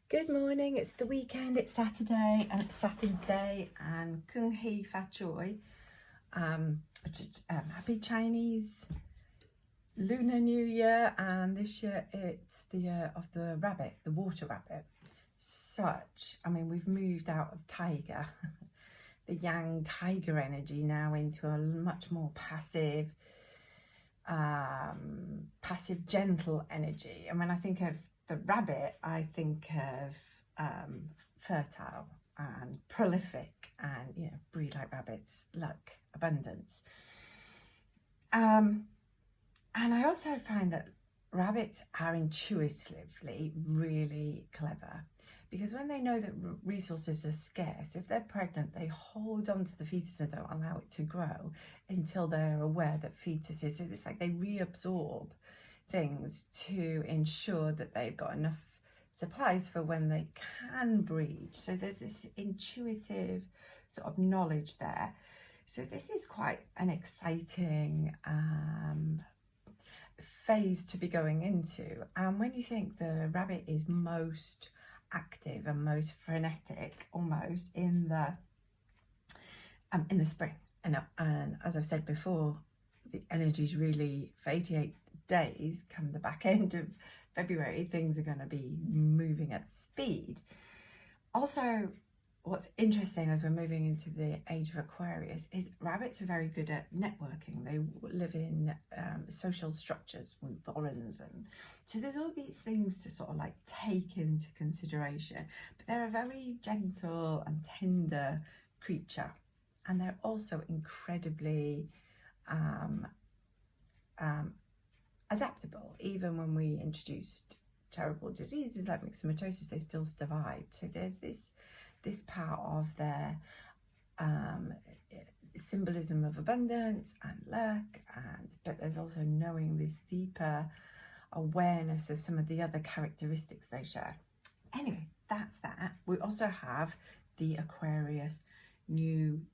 Good morning, it's the weekend, it's Saturday and it's Saturn's Day and Kung Hei Fat Choi. Happy Chinese Lunar New Year, and this year it's the year of the rabbit, the water rabbit. We've moved out of tiger, the yang tiger energy now into a much more passive, gentle energy. And when I think of the rabbit, I think of fertile and prolific and, breed like rabbits, luck, abundance. And I also find that rabbits are intuitively really clever, because when they know that resources are scarce, if they're pregnant, they hold on to the fetus and don't allow it to grow until they're aware that fetuses, so it's like they reabsorb things to ensure that they've got enough supplies for when they can breed. So there's this intuitive sort of knowledge there. So this is quite an exciting phase to be going into. And when you think the rabbit is most active and most frenetic almost in the spring, and as I've said before, the energy is really for 88 days. Come the back end of February, things are going to be moving at speed. Also, what's interesting as we're moving into the age of Aquarius is rabbits are very good at networking. They live in social structures with bonds, and so there's all these things to sort of like take into consideration. But they're a very gentle and tender creature, and they're also incredibly adaptable. Even when we introduced terrible diseases like myxomatosis, they still survived. So there's this part of their symbolism of abundance and luck, but there's also knowing this deeper awareness of some of the other characteristics they share. Anyway, that's that. We also have the Aquarius new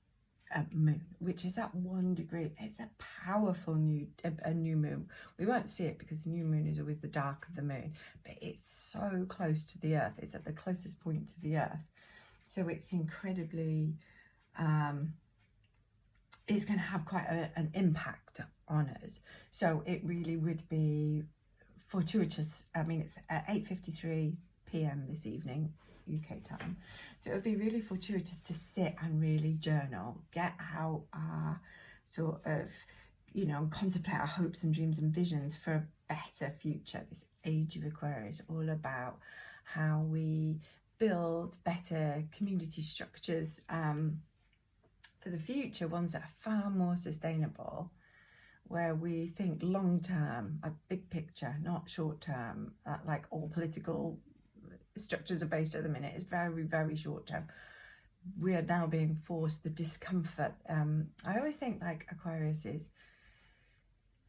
moon, which is at 1 degree. It's a powerful new moon. We won't see it because the new moon is always the dark of the moon, but it's so close to the earth. It's at the closest point to the earth, so it's incredibly it's going to have quite an impact on us. So it really would be fortuitous. It's at 8:53 p.m. this evening UK time, so it would be really fortuitous to sit and really journal, get out our sort of, contemplate our hopes and dreams and visions for a better future. This age of Aquarius, all about how we build better community structures for the future, ones that are far more sustainable, where we think long term, a big picture, not short term, like all political structures are based at the minute. It's very, very short term. We are now being forced the discomfort. I always think like Aquarius is,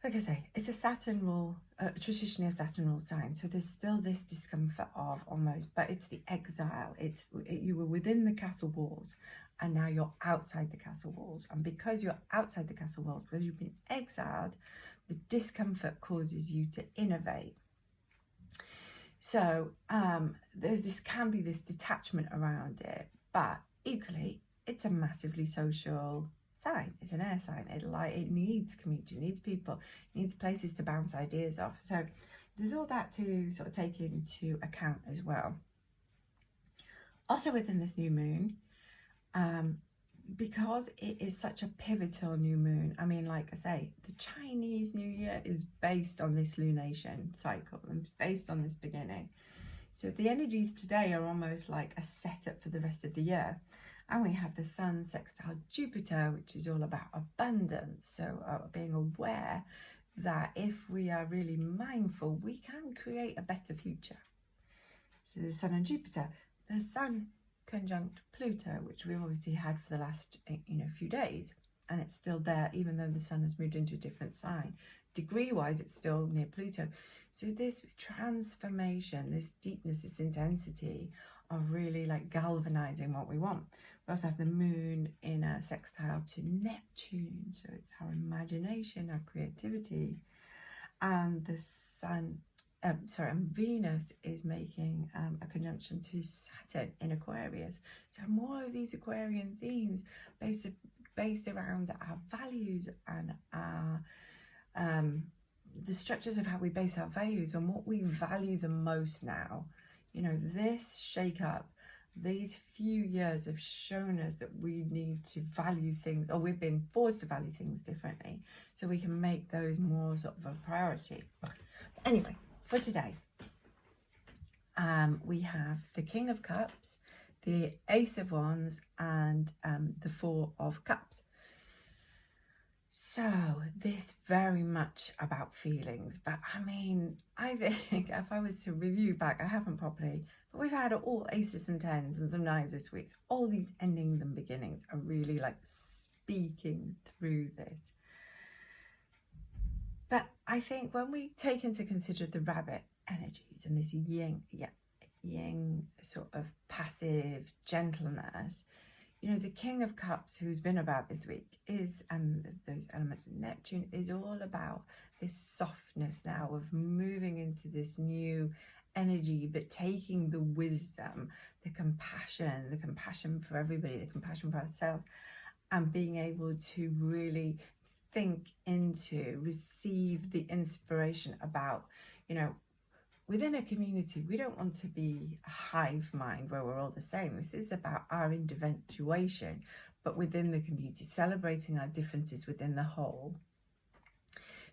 like I say, it's a Saturn rule, traditionally a Saturn rule sign. So there's still this discomfort of almost, but it's the exile. You were within the castle walls and now you're outside the castle walls. And because you're outside the castle walls, because you've been exiled, the discomfort causes you to innovate. So can be this detachment around it, but equally it's a massively social sign. It's an air sign. It needs community, it needs people, it needs places to bounce ideas off. So there's all that to sort of take into account as well. Also within this new moon, because it is such a pivotal new moon, like I say, the Chinese New Year is based on this lunation cycle and based on this beginning. So the energies today are almost like a setup for the rest of the year. And we have the Sun sextile Jupiter, which is all about abundance. So being aware that if we are really mindful, we can create a better future. So the Sun and Jupiter, the Sun conjunct Pluto, which we've obviously had for the last few days, and it's still there even though the Sun has moved into a different sign. Degree wise, it's still near Pluto. So this transformation, this deepness, this intensity of really like galvanizing what we want. We also have the moon in a sextile to Neptune, so it's our imagination, our creativity, and the Sun Venus is making a conjunction to Saturn in Aquarius. So more of these Aquarian themes based around our values and our the structures of how we base our values on what we value the most now. You know, this shake-up, these few years have shown us that we need to value things, or we've been forced to value things differently, so we can make those more sort of a priority. Anyway, for today, we have the King of Cups, the Ace of Wands, and the Four of Cups. So this very much about feelings, but I mean, I think if I was to review back, I haven't properly, but we've had all aces and tens and some nines this week. So all these endings and beginnings are really like speaking through this. But I think when we take into consider the rabbit energies and this yin sort of passive gentleness, you know, the King of Cups, who's been about this week, is, and those elements of Neptune, is all about this softness now of moving into this new energy, but taking the wisdom, the compassion for everybody, the compassion for ourselves, and being able to really think into, receive the inspiration about, you know, within a community, we don't want to be a hive mind where we're all the same. This is about our individuation, but within the community, celebrating our differences within the whole.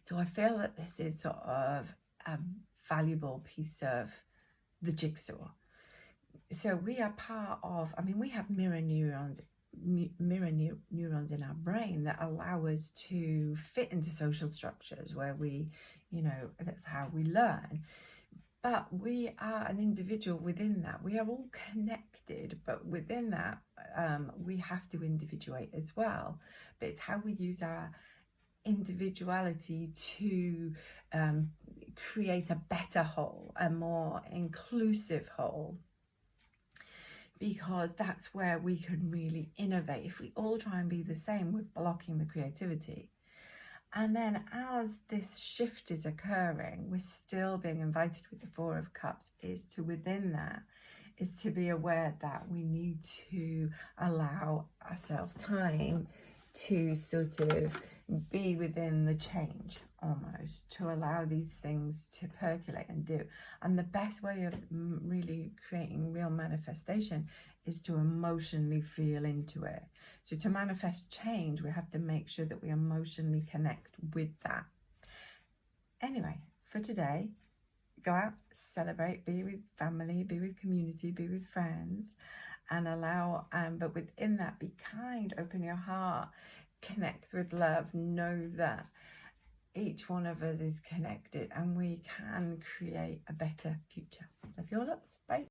So I feel that this is sort of a valuable piece of the jigsaw. So we are part of, I mean, we have mirror neurons in our brain that allow us to fit into social structures where we, you know, that's how we learn. But we are an individual within that. We are all connected, but within that, we have to individuate as well. But it's how we use our individuality to create a better whole, a more inclusive whole. Because that's where we can really innovate. If we all try and be the same, we're blocking the creativity. And then as this shift is occurring, we're still being invited with the Four of Cups, is to within that, is to be aware that we need to allow ourselves time to sort of be within the change almost, to allow these things to percolate and do. And the best way of really creating real manifestation is to emotionally feel into it. So to manifest change, we have to make sure that we emotionally connect with that. Anyway, for today, go out, celebrate, be with family, be with community, be with friends, and allow, but within that, be kind, open your heart, connect with love, know that each one of us is connected and we can create a better future. Love you all lots. Bye.